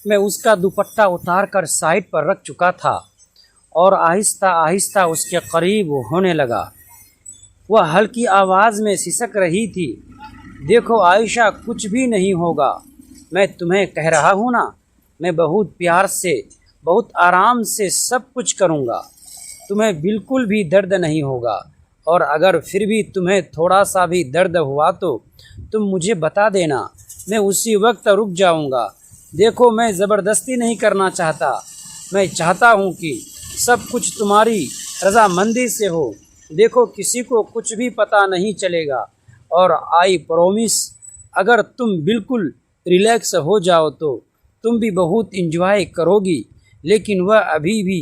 मैं उसका दुपट्टा उतार कर साइड पर रख चुका था और आहिस्ता आहिस्ता उसके करीब होने लगा। वह हल्की आवाज़ में सिसक रही थी, देखो आयशा, कुछ भी नहीं होगा, मैं तुम्हें कह रहा हूँ ना, मैं बहुत प्यार से, बहुत आराम से सब कुछ करूँगा, तुम्हें बिल्कुल भी दर्द नहीं होगा, और अगर फिर भी तुम्हें थोड़ा सा भी दर्द हुआ तो तुम मुझे बता देना, मैं उसी वक्त रुक जाऊँगा। देखो, मैं ज़बरदस्ती नहीं करना चाहता, मैं चाहता हूँ कि सब कुछ तुम्हारी रज़ामंदी से हो। देखो, किसी को कुछ भी पता नहीं चलेगा, और आई प्रॉमिस, अगर तुम बिल्कुल रिलैक्स हो जाओ तो तुम भी बहुत इंजॉय करोगी। लेकिन वह अभी भी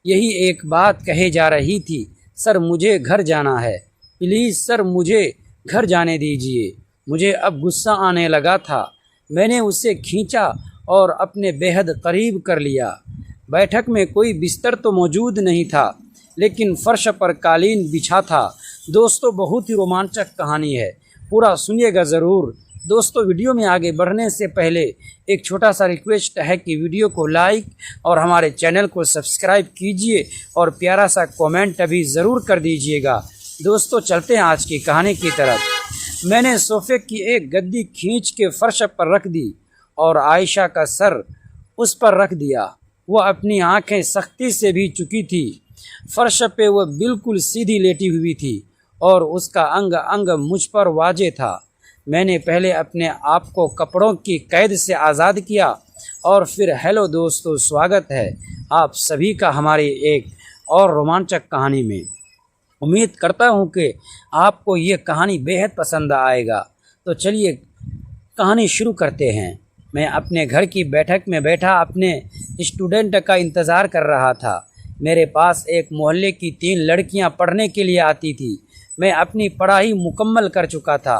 यही एक बात कहे जा रही थी, सर मुझे घर जाना है, प्लीज़ सर मुझे घर जाने दीजिए। मुझे अब गुस्सा आने लगा था। मैंने उसे खींचा और अपने बेहद करीब कर लिया। बैठक में कोई बिस्तर तो मौजूद नहीं था, लेकिन फर्श पर कालीन बिछा था। दोस्तों, बहुत ही रोमांचक कहानी है, पूरा सुनिएगा ज़रूर। दोस्तों, वीडियो में आगे बढ़ने से पहले एक छोटा सा रिक्वेस्ट है कि वीडियो को लाइक और हमारे चैनल को सब्सक्राइब कीजिए और प्यारा सा कमेंट अभी ज़रूर कर दीजिएगा। दोस्तों, चलते हैं आज की कहानी की तरफ। मैंने सोफ़े की एक गद्दी खींच के फर्श पर रख दी और आयशा का सर उस पर रख दिया। वह अपनी आंखें सख्ती से भी चुकी थी। फर्श पे वह बिल्कुल सीधी लेटी हुई थी और उसका अंग अंग मुझ पर वाजे था। मैंने पहले अपने आप को कपड़ों की कैद से आज़ाद किया और फिर हेलो दोस्तों, स्वागत है आप सभी का हमारी एक और रोमांचक कहानी में। उम्मीद करता हूँ कि आपको ये कहानी बेहद पसंद आएगा। तो चलिए कहानी शुरू करते हैं। मैं अपने घर की बैठक में बैठा अपने स्टूडेंट का इंतज़ार कर रहा था। मेरे पास एक मोहल्ले की 3 लड़कियां पढ़ने के लिए आती थी। मैं अपनी पढ़ाई मुकम्मल कर चुका था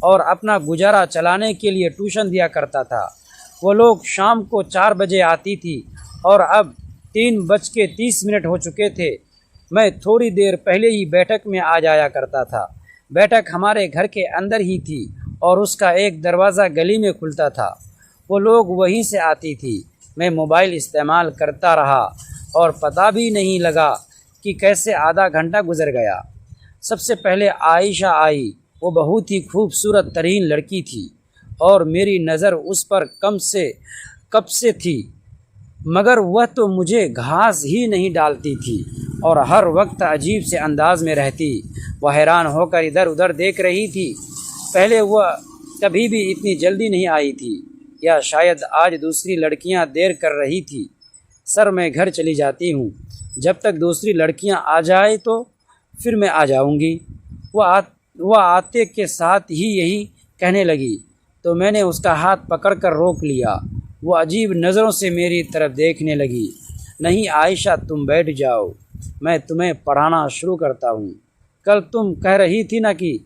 और अपना गुजारा चलाने के लिए ट्यूशन दिया करता था। वो लोग शाम को 4 बजे आती थी और अब 3:30 हो चुके थे। मैं थोड़ी देर पहले ही बैठक में आ जाया करता था। बैठक हमारे घर के अंदर ही थी और उसका एक दरवाज़ा गली में खुलता था। वो लोग वहीं से आती थी। मैं मोबाइल इस्तेमाल करता रहा और पता भी नहीं लगा कि कैसे आधा घंटा गुजर गया। सबसे पहले आयशा आई। वो बहुत ही खूबसूरत तरीन लड़की थी और मेरी नज़र उस पर कब से थी, मगर वह तो मुझे घास ही नहीं डालती थी और हर वक्त अजीब से अंदाज में रहती। वह हैरान होकर इधर उधर देख रही थी। पहले वह कभी भी इतनी जल्दी नहीं आई थी, या शायद आज दूसरी लड़कियां देर कर रही थी। सर, मैं घर चली जाती हूँ, जब तक दूसरी लड़कियां आ जाए तो फिर मैं आ जाऊँगी। वह आते के साथ ही यही कहने लगी तो मैंने उसका हाथ पकड़कर रोक लिया। वो अजीब नज़रों से मेरी तरफ देखने लगी। नहीं आयशा, तुम बैठ जाओ, मैं तुम्हें पढ़ाना शुरू करता हूँ। कल तुम कह रही थी ना कि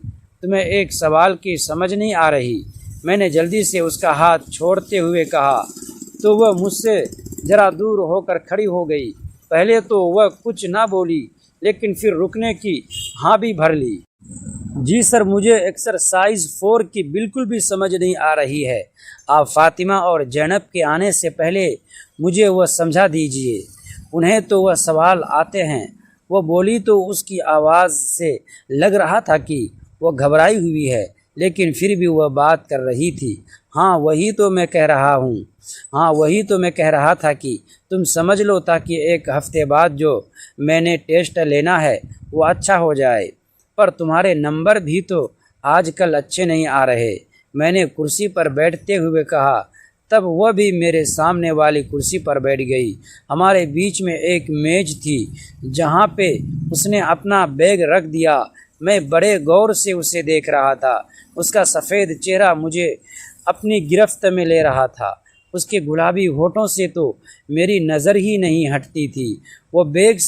तुम्हें एक सवाल की समझ नहीं आ रही। मैंने जल्दी से उसका हाथ छोड़ते हुए कहा तो वह मुझसे ज़रा दूर होकर खड़ी हो गई। पहले तो वह कुछ ना बोली, लेकिन फिर रुकने की हाँ भी भर ली। जी सर, मुझे एक्सरसाइज 4 की बिल्कुल भी समझ नहीं आ रही है। आप फातिमा और जैनब के आने से पहले मुझे वह समझा दीजिए। उन्हें तो वह सवाल आते हैं। वो बोली तो उसकी आवाज़ से लग रहा था कि वह घबराई हुई है, लेकिन फिर भी वह बात कर रही थी। हाँ वही तो मैं कह रहा था कि तुम समझ लो, ताकि 1 हफ्ते बाद जो मैंने टेस्ट लेना है वो अच्छा हो जाए। पर तुम्हारे नंबर भी तो आजकल अच्छे नहीं आ रहे। मैंने कुर्सी पर बैठते हुए कहा। तब वह भी मेरे सामने वाली कुर्सी पर बैठ गई। हमारे बीच में एक मेज थी जहाँ पे उसने अपना बैग रख दिया। मैं बड़े गौर से उसे देख रहा था। उसका सफ़ेद चेहरा मुझे अपनी गिरफ्त में ले रहा था। उसके गुलाबी होठों से तो मेरी नज़र ही नहीं हटती थी। वो बैग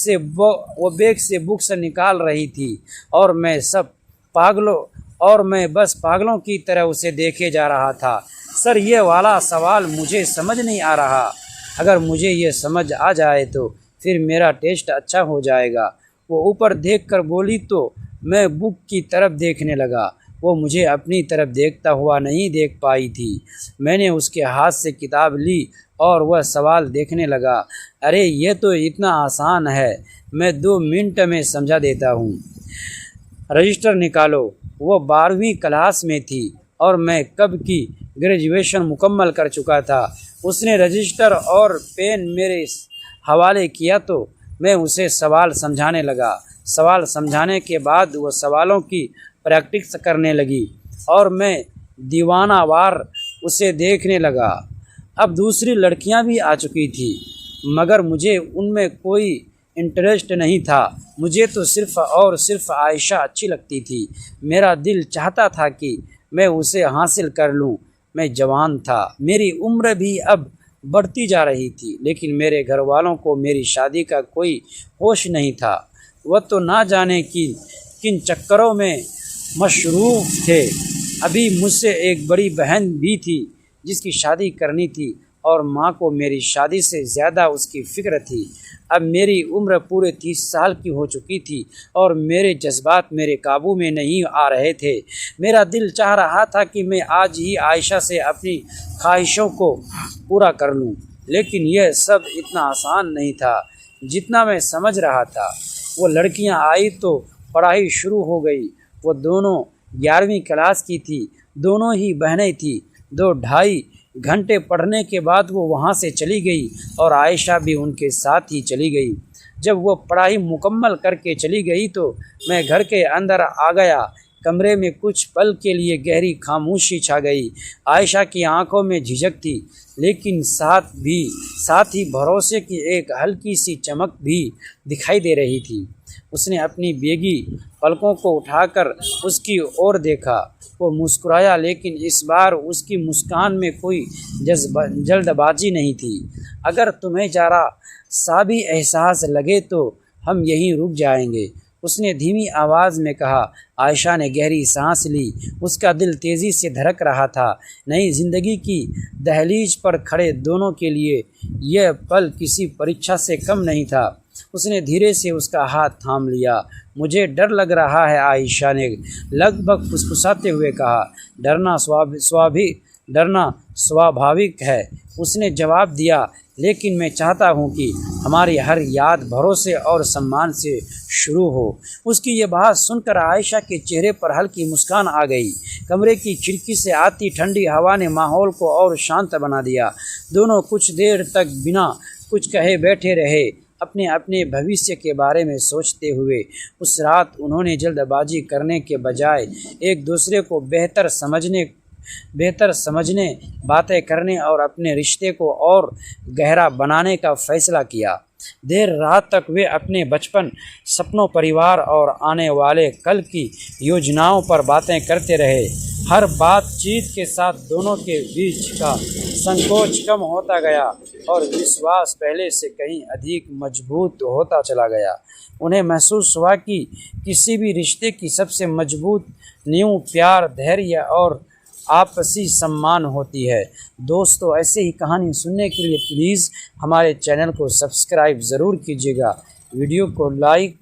से बुक्स निकाल रही थी और मैं बस पागलों की तरह उसे देखे जा रहा था। सर, ये वाला सवाल मुझे समझ नहीं आ रहा। अगर मुझे ये समझ आ जाए तो फिर मेरा टेस्ट अच्छा हो जाएगा। वो ऊपर देखकर बोली तो मैं बुक की तरफ देखने लगा। वो मुझे अपनी तरफ देखता हुआ नहीं देख पाई थी। मैंने उसके हाथ से किताब ली और वह सवाल देखने लगा। अरे ये तो इतना आसान है, मैं 2 मिनट में समझा देता हूँ। रजिस्टर निकालो। वो 12वीं क्लास में थी और मैं कब की ग्रेजुएशन मुकम्मल कर चुका था। उसने रजिस्टर और पेन मेरे हवाले किया तो मैं उसे सवाल समझाने लगा। सवाल समझाने के बाद वो सवालों की प्रैक्टिस करने लगी और मैं दीवानावार उसे देखने लगा। अब दूसरी लड़कियां भी आ चुकी थी, मगर मुझे उनमें कोई इंटरेस्ट नहीं था। मुझे तो सिर्फ़ और सिर्फ आयशा अच्छी लगती थी। मेरा दिल चाहता था कि मैं उसे हासिल कर लूं। मैं जवान था, मेरी उम्र भी अब बढ़ती जा रही थी, लेकिन मेरे घर वालों को मेरी शादी का कोई होश नहीं था। वह तो ना जाने किन चक्करों में मशरूफ़ थे। अभी मुझसे एक बड़ी बहन भी थी जिसकी शादी करनी थी और माँ को मेरी शादी से ज़्यादा उसकी फ़िक्र थी। अब मेरी उम्र पूरे 30 साल की हो चुकी थी और मेरे जज्बात मेरे काबू में नहीं आ रहे थे। मेरा दिल चाह रहा था कि मैं आज ही आयशा से अपनी ख्वाहिशों को पूरा कर लूं, लेकिन यह सब इतना आसान नहीं था जितना मैं समझ रहा था। वो लड़कियां आई तो पढ़ाई शुरू हो गई। वो दोनों 11वीं क्लास की थी, दोनों ही बहनें थीं। 2-2.5 घंटे पढ़ने के बाद वो वहाँ से चली गई और आयशा भी उनके साथ ही चली गई। जब वो पढ़ाई मुकम्मल करके चली गई तो मैं घर के अंदर आ गया। कमरे में कुछ पल के लिए गहरी खामोशी छा गई। आयशा की आंखों में झिझक थी, लेकिन साथ ही भरोसे की एक हल्की सी चमक भी दिखाई दे रही थी। उसने अपनी बेगी पलकों को उठाकर उसकी ओर देखा। वो मुस्कुराया, लेकिन इस बार उसकी मुस्कान में कोई जल्दबाजी नहीं थी। अगर तुम्हें जरा सा भी एहसास लगे तो हम यहीं रुक जाएंगे, उसने धीमी आवाज़ में कहा। आयशा ने गहरी सांस ली। उसका दिल तेज़ी से धड़क रहा था। नई ज़िंदगी की दहलीज पर खड़े दोनों के लिए यह पल किसी परीक्षा से कम नहीं था। उसने धीरे से उसका हाथ थाम लिया। मुझे डर लग रहा है, आयशा ने लगभग फुसफुसाते हुए कहा। डरना स्वाभाविक है, उसने जवाब दिया, लेकिन मैं चाहता हूँ कि हमारी हर याद भरोसे और सम्मान से शुरू हो। उसकी ये बात सुनकर आयशा के चेहरे पर हल्की मुस्कान आ गई। कमरे की खिड़की से आती ठंडी हवा ने माहौल को और शांत बना दिया। दोनों कुछ देर तक बिना कुछ कहे बैठे रहे, अपने अपने भविष्य के बारे में सोचते हुए। उस रात उन्होंने जल्दबाजी करने के बजाय एक दूसरे को बेहतर समझने, बातें करने और अपने रिश्ते को और गहरा बनाने का फैसला किया। देर रात तक वे अपने बचपन, सपनों, परिवार और आने वाले कल की योजनाओं पर बातें करते रहे। हर बातचीत के साथ दोनों के बीच का संकोच कम होता गया और विश्वास पहले से कहीं अधिक मजबूत होता चला गया। उन्हें महसूस हुआ कि किसी भी रिश्ते की सबसे मजबूत नींव प्यार, धैर्य और आपसी सम्मान होती है। दोस्तों, ऐसे ही कहानी सुनने के लिए प्लीज़ हमारे चैनल को सब्सक्राइब ज़रूर कीजिएगा। वीडियो को लाइक